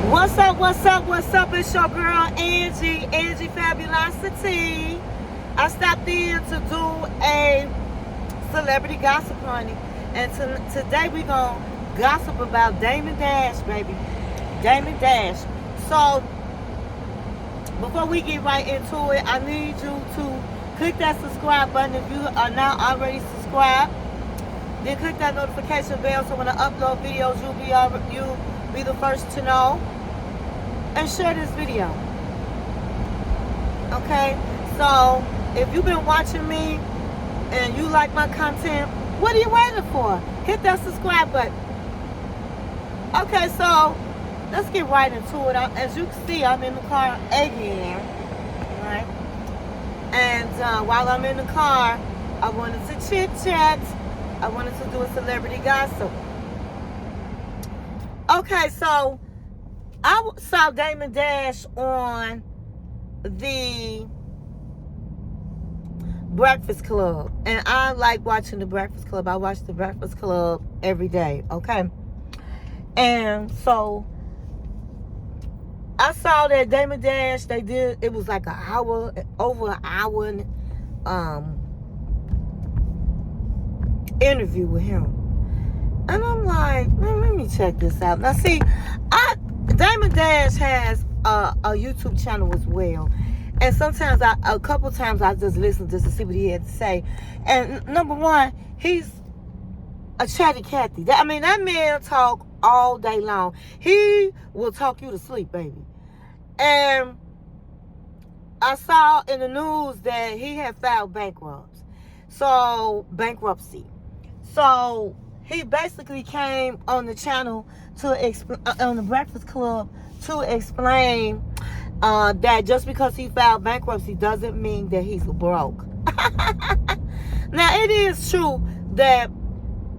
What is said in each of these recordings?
What's up, what's up, what's up? It's your girl, Angie Fabulosity. I stopped in to do a celebrity gossip, honey. And today we going to gossip about Damon Dash, baby. Damon Dash. So, before we get right into it, I need you to click that subscribe button if you are not already subscribed. Then click that notification bell so when I upload videos, you'll be the first to know. And share this video. Okay? So, if you've been watching me and you like my content, what are you waiting for? Hit that subscribe button. Okay, so let's get right into it. As you can see, I'm in the car again. Right? And while I'm in the car, I wanted to chit-chat. I wanted to do a celebrity gossip. Okay, so I saw Damon Dash on the Breakfast Club. And I like watching the Breakfast Club. I watch the Breakfast Club every day, okay? And so I saw that Damon Dash, it was like over an hour interview with him. And I'm like, man, let me check this out. Now see, Damon Dash has a YouTube channel as well. And sometimes, a couple times I just listen just to see what he had to say. And number one, he's a chatty Cathy. That man talk all day long. He will talk you to sleep, baby. And I saw in the news that he had filed bankruptcy. So he basically came on the channel on the Breakfast Club to explain that just because he filed bankruptcy doesn't mean that he's broke. Now, it is true that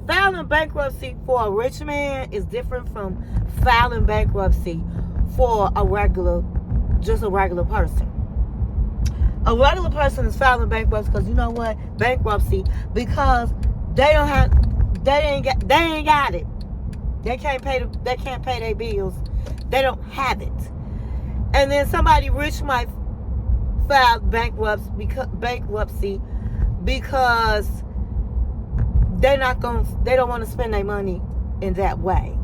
filing bankruptcy for a rich man is different from filing bankruptcy for a regular person. A regular person is filing bankruptcy because you know what? Bankruptcy, because they ain't got it. They can't pay their bills. They don't have it. And then somebody rich might file bankruptcy because they don't want to spend their money in that way.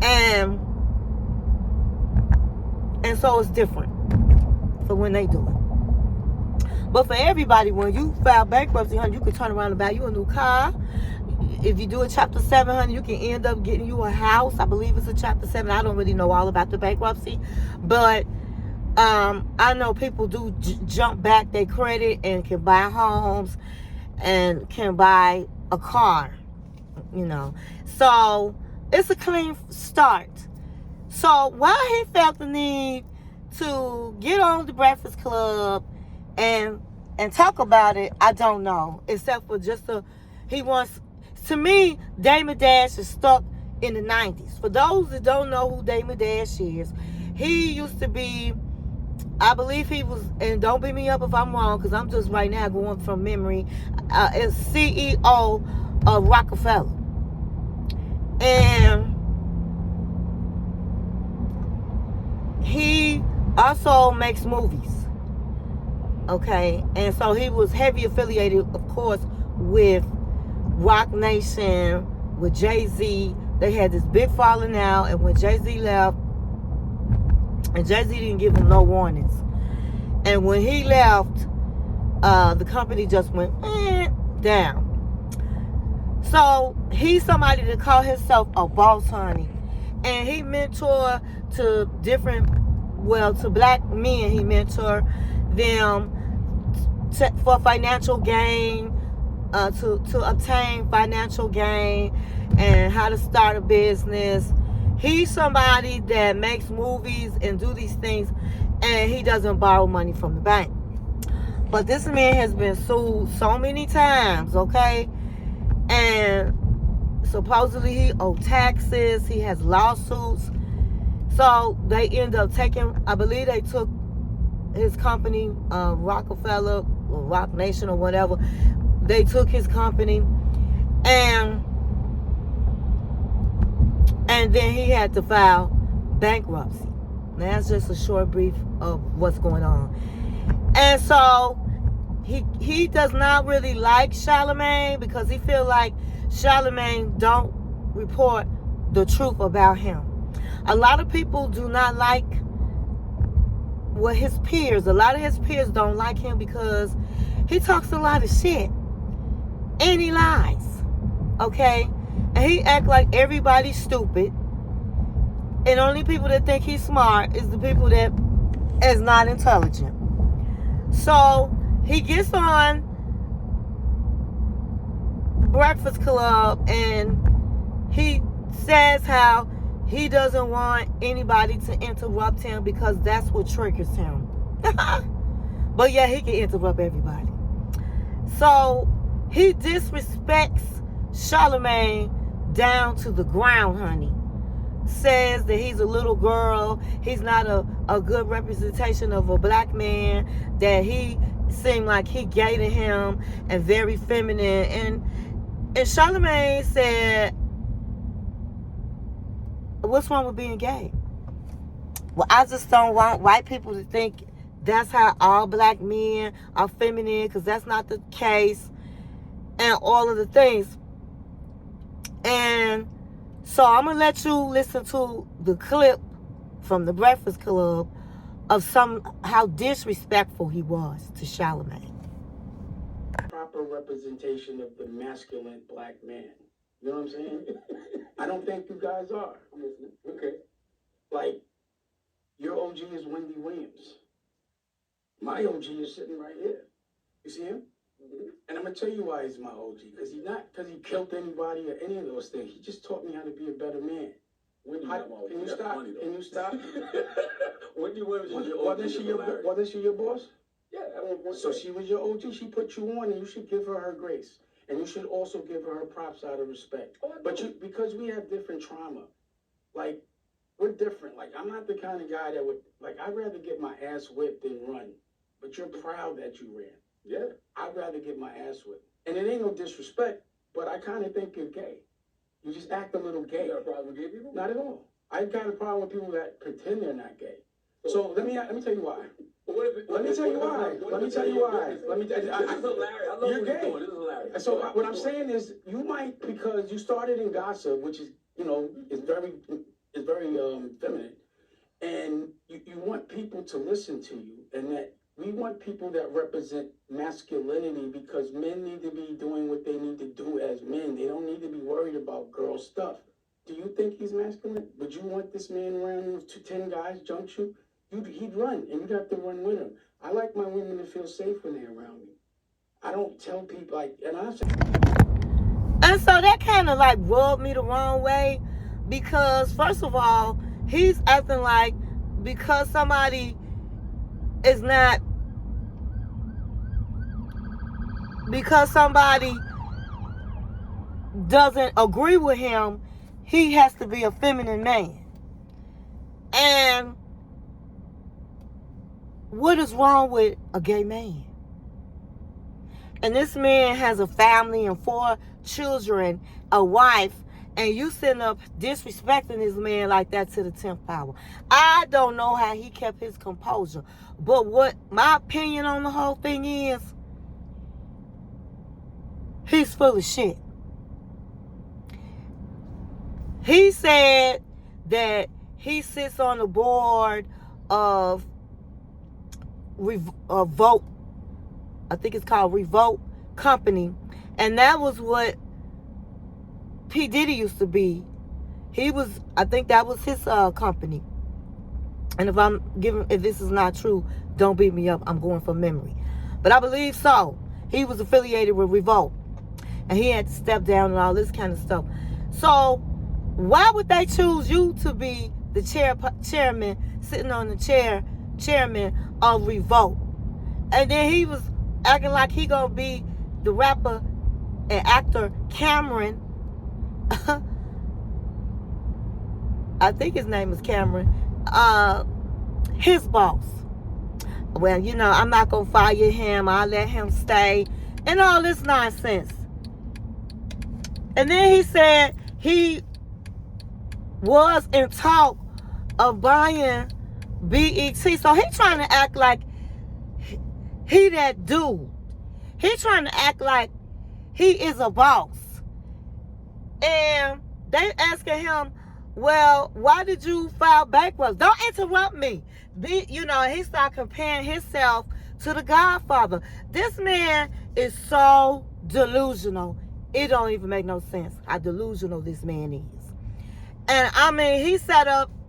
And so it's different for when they do it. But for everybody, when you file bankruptcy, honey, you can turn around and buy you a new car. If you do a Chapter 7, honey, you can end up getting you a house. I believe it's a Chapter 7. I don't really know all about the bankruptcy. But I know people do jump back their credit and can buy homes and can buy a car, you know. So it's a clean start. So why he felt the need to get on the Breakfast Club and talk about it, I don't know. Except for to me, Damon Dash is stuck in the 90s. For those that don't know who Damon Dash is, he used to be, I believe he was, and don't beat me up if I'm wrong, because I'm just right now going from memory, as CEO of Rockefeller. And he also makes movies. Okay, and so he was heavy affiliated, of course, with Roc Nation, with Jay-Z. They had this big falling out, and when Jay-Z left, and Jay-Z didn't give him no warnings. And when he left, the company just went down. So he's somebody that call himself a boss, honey. And he mentor to to black men. He mentor them for financial gain, to obtain financial gain and how to start a business. He's somebody that makes movies and do these things, and he doesn't borrow money from the bank. But this man has been sued so many times, okay? And supposedly he owed taxes. He has lawsuits. So they end up I believe they took his company, Rockefeller or Roc Nation or whatever. They took his company, and then he had to file bankruptcy. Now, that's just a short brief of what's going on. And so he does not really like Charlamagne because he feel like Charlamagne don't report the truth about him. A lot of people do not like his peers. A lot of his peers don't like him because he talks a lot of shit and he lies. Okay? And he act like everybody's stupid. And only people that think he's smart is the people that is not intelligent. So he gets on Breakfast Club and he says how he doesn't want anybody to interrupt him because that's what triggers him. But yeah, he can interrupt everybody. So he disrespects Charlamagne down to the ground, honey. Says that he's a little girl, he's not a good representation of a black man, that he seemed like he gay to him and very feminine. And Charlamagne said, what's wrong with being gay? Well, I just don't want white people to think that's how all black men are feminine, because that's not the case, and all of the things. And so I'm going to let you listen to the clip from the Breakfast Club of how disrespectful he was to Charlamagne. Proper representation of the masculine black man. You know what I'm saying? I don't think you guys are. I'm listening. Okay. Like, your OG is Wendy Williams. My OG is sitting right here. You see him? Mm-hmm. And I'm going to tell you why he's my OG. Because he killed anybody or any of those things. He just taught me how to be a better man. Can you stop? Can you stop? Wendy Williams is your OG. Wasn't she your boss? Yeah. So she was your OG. She put you on, and you should give her grace. And you should also give her props out of respect. But because we have different trauma, like, we're different. Like, I'm not the kind of guy that would, like, I'd rather get my ass whipped than run. But you're proud that you ran. Yeah. I'd rather get my ass whipped. And it ain't no disrespect, but I kind of think you're gay. You just act a little gay. You got a problem with gay people? Not at all. I've got a problem with people that pretend they're not gay. So let me tell you why. Let me tell you why. This is hilarious. I love you're gay. This is hilarious. So what I'm saying is, you might, because you started in gossip, which is, is very feminine, and you want people to listen to you, and that we want people that represent masculinity, because men need to be doing what they need to do as men. They don't need to be worried about girl stuff. Do you think he's masculine? Would you want this man around with 10 guys jump you? He'd run, and you'd have to run with him. I like my women to feel safe when they're around me. I don't tell people, like, and so that kind of like rubbed me the wrong way, because first of all, he's acting like because somebody doesn't agree with him, he has to be a feminine man. And what is wrong with a gay man? And this man has a family and 4 children, a wife, and you sitting up disrespecting this man like that to the 10th power. I don't know how he kept his composure. But what my opinion on the whole thing is, he's full of shit. He said that he sits on the board of Vote, I think it's called Revolt Company, and that was what P. Diddy used to be. I think that was his company. And if this is not true, don't beat me up. I'm going from memory, but I believe so. He was affiliated with Revolt, and he had to step down and all this kind of stuff. So why would they choose you to be the chairman, sitting on the chairman of Revolt? And then he was acting like he gonna be the rapper and actor Cameron. I think his name is Cameron. His boss. Well, I'm not gonna fire him. I'll let him stay, and all this nonsense. And then he said he was in talk of buying BET. So he trying to act like he that dude. He trying to act like he is a boss. And they asking him, well, why did you file bankruptcy? Don't interrupt me. He started comparing himself to the Godfather. This man is so delusional. It don't even make no sense how delusional this man is. And I mean,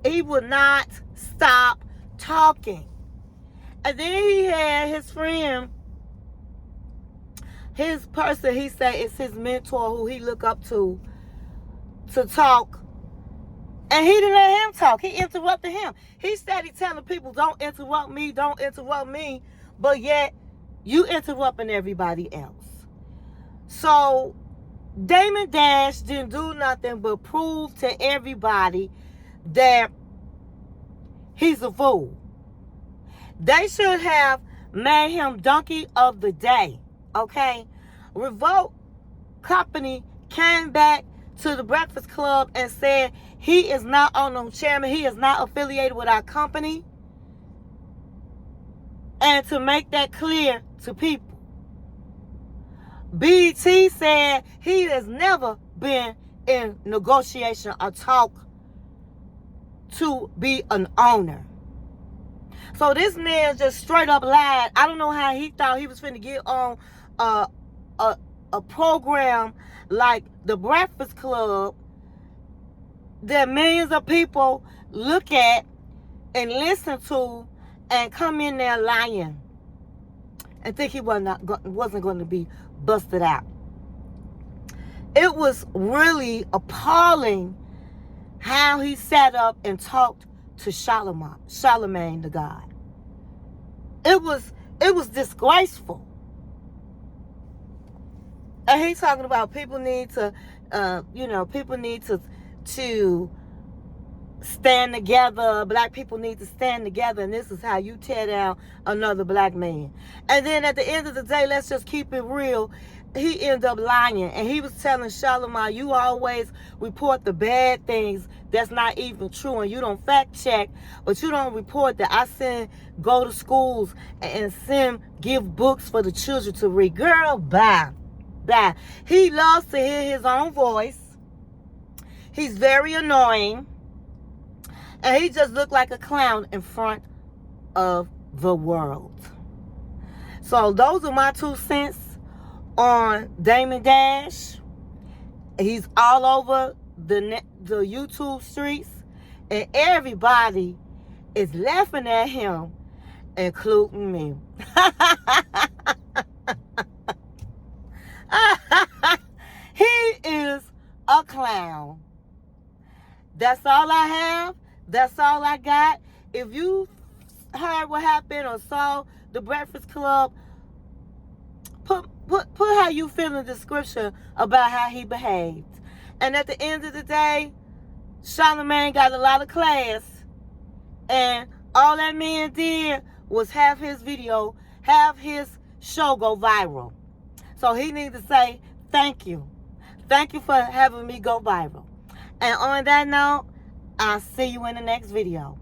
he would not stop talking. And then he had his friend, his person he said is his mentor who he look up to talk. And he didn't let him talk. He interrupted him. He started telling people, don't interrupt me, don't interrupt me. But yet, you interrupting everybody else. So, Damon Dash didn't do nothing but prove to everybody that he's a fool. They should have made him Donkey of the Day. Okay? Revolt Company came back to the Breakfast Club and said he is not on no chairman. He is not affiliated with our company. And to make that clear to people, BT said he has never been in negotiation or talk to be an owner. So this man just straight up lied. I don't know how he thought he was finna get on a program like the Breakfast Club that millions of people look at and listen to and come in there lying and think he wasn't going to be busted out. It was really appalling how he sat up and talked to Charlamagne the God. It was disgraceful. And he's talking about people need to stand together. Black people need to stand together, and this is how you tear down another black man. And then at the end of the day, let's just keep it real. He ended up lying, and he was telling Charlamagne, you always report the bad things that's not even true, and you don't fact check, but you don't report that I go to schools and give books for the children to read. Girl, bye. He loves to hear his own voice. He's very annoying. And he just looked like a clown in front of the world. So those are my 2 cents on Damon Dash. He's all over the YouTube streets. And everybody is laughing at him, including me. He is a clown. That's all I have. That's all I got. If you heard what happened or saw the Breakfast Club, put how you feel in the description about how he behaved. And at the end of the day, Charlamagne got a lot of class. And all that man did was have his show go viral. So he needs to say thank you. Thank you for having me go viral. And on that note, I'll see you in the next video.